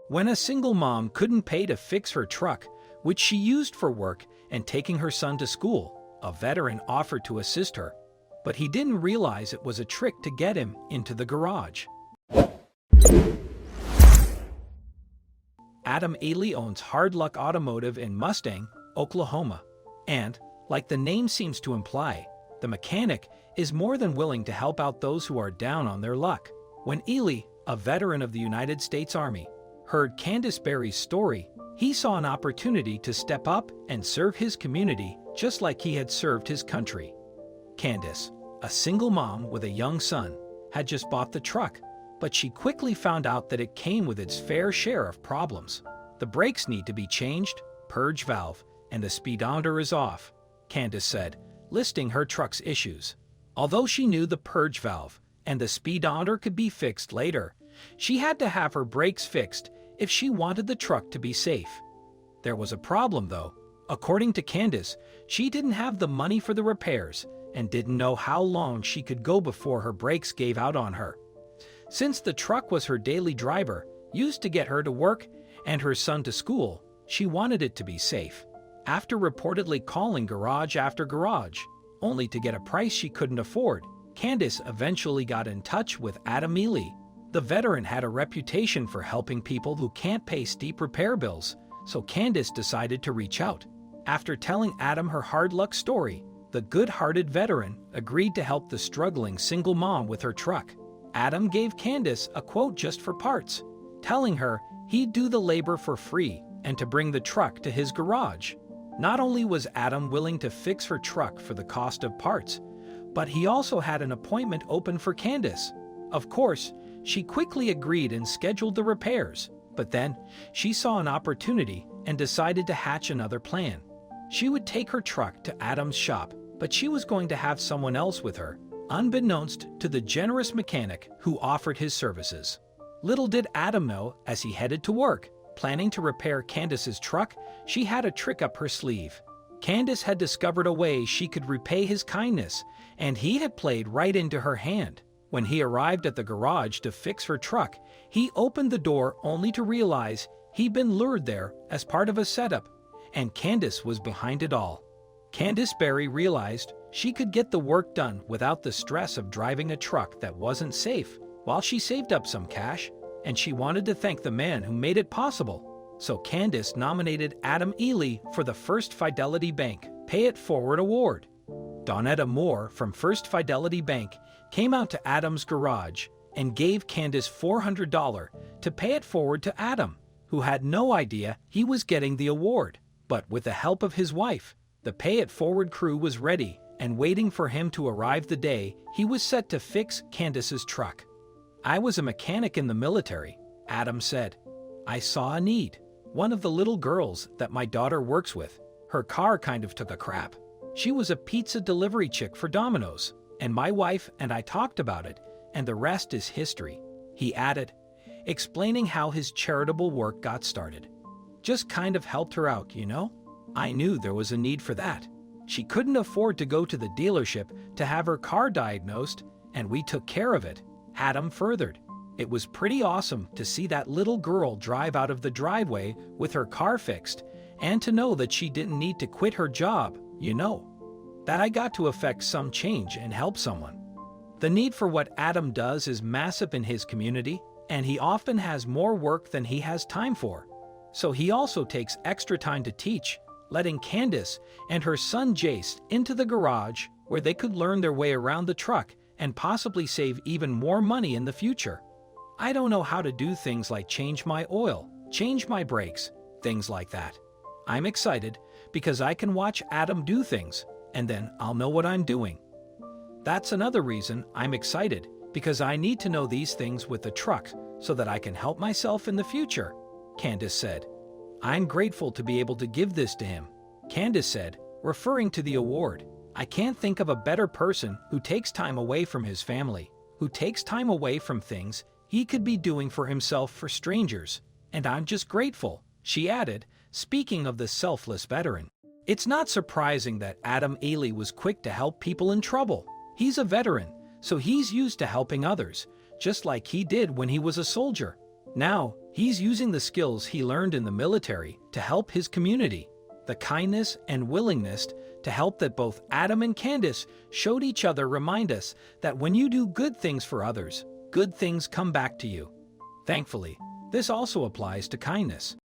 When a single mom couldn't pay to fix her truck, which she used for work and taking her son to school, a veteran offered to assist her. But he didn't realize it was a trick to get him into the garage. Adam Ely owns Hard Luck Automotive in Mustang, Oklahoma. And, like the name seems to imply, the mechanic is more than willing to help out those who are down on their luck. When Ely, a veteran of the United States Army, heard Candace Berry's story, he saw an opportunity to step up and serve his community just like he had served his country. Candace, a single mom with a young son, had just bought the truck, but she quickly found out that it came with its fair share of problems. The brakes need to be changed, purge valve, and the speedometer is off, Candace said, listing her truck's issues. Although she knew the purge valve and the speedometer could be fixed later, she had to have her brakes fixed if she wanted the truck to be safe. There was a problem though. According to Candace, she didn't have the money for the repairs and didn't know how long she could go before her brakes gave out on her. Since the truck was her daily driver, used to get her to work and her son to school, she wanted it to be safe. After reportedly calling garage after garage, only to get a price she couldn't afford, Candace eventually got in touch with Adam Ely. The veteran had a reputation for helping people who can't pay steep repair bills, so Candace decided to reach out. After telling Adam her hard luck story, the good-hearted veteran agreed to help the struggling single mom with her truck. Adam gave Candace a quote just for parts, telling her he'd do the labor for free and to bring the truck to his garage. Not only was Adam willing to fix her truck for the cost of parts, but he also had an appointment open for Candace. Of course, she quickly agreed and scheduled the repairs, but then she saw an opportunity and decided to hatch another plan. She would take her truck to Adam's shop, but she was going to have someone else with her, unbeknownst to the generous mechanic who offered his services. Little did Adam know, as he headed to work, planning to repair Candace's truck, she had a trick up her sleeve. Candace had discovered a way she could repay his kindness, and he had played right into her hand. When he arrived at the garage to fix her truck, he opened the door only to realize he'd been lured there as part of a setup, and Candace was behind it all. Candace Berry realized she could get the work done without the stress of driving a truck that wasn't safe, while she saved up some cash, and she wanted to thank the man who made it possible. So Candace nominated Adam Ely for the First Fidelity Bank Pay It Forward Award. Donetta Moore from First Fidelity Bank came out to Adam's garage and gave Candace $400 to pay it forward to Adam, who had no idea he was getting the award. But with the help of his wife, the Pay It Forward crew was ready and waiting for him to arrive the day he was set to fix Candace's truck. "I was a mechanic in the military," Adam said. "I saw a need. One of the little girls that my daughter works with, her car kind of took a crap. She was a pizza delivery chick for Domino's, and my wife and I talked about it, and the rest is history," he added, explaining how his charitable work got started. "Just kind of helped her out, you know? I knew there was a need for that. She couldn't afford to go to the dealership to have her car diagnosed, and we took care of it," Adam furthered. "It was pretty awesome to see that little girl drive out of the driveway with her car fixed, and to know that she didn't need to quit her job, you know. That I got to affect some change and help someone." The need for what Adam does is massive in his community, and he often has more work than he has time for. So he also takes extra time to teach, letting Candace and her son Jace into the garage where they could learn their way around the truck and possibly save even more money in the future. "I don't know how to do things like change my oil, change my brakes, things like that. I'm excited because I can watch Adam do things, and then I'll know what I'm doing. That's another reason I'm excited, because I need to know these things with the truck so that I can help myself in the future," Candace said. "I'm grateful to be able to give this to him," Candace said, referring to the award. "I can't think of a better person who takes time away from his family, who takes time away from things he could be doing for himself for strangers, and I'm just grateful," she added, speaking of the selfless veteran. It's not surprising that Adam Ely was quick to help people in trouble. He's a veteran, so he's used to helping others, just like he did when he was a soldier. Now, He's using the skills he learned in the military to help his community. The kindness and willingness to help that both Adam and Candace showed each other remind us that when you do good things for others, good things come back to you. Thankfully, this also applies to kindness.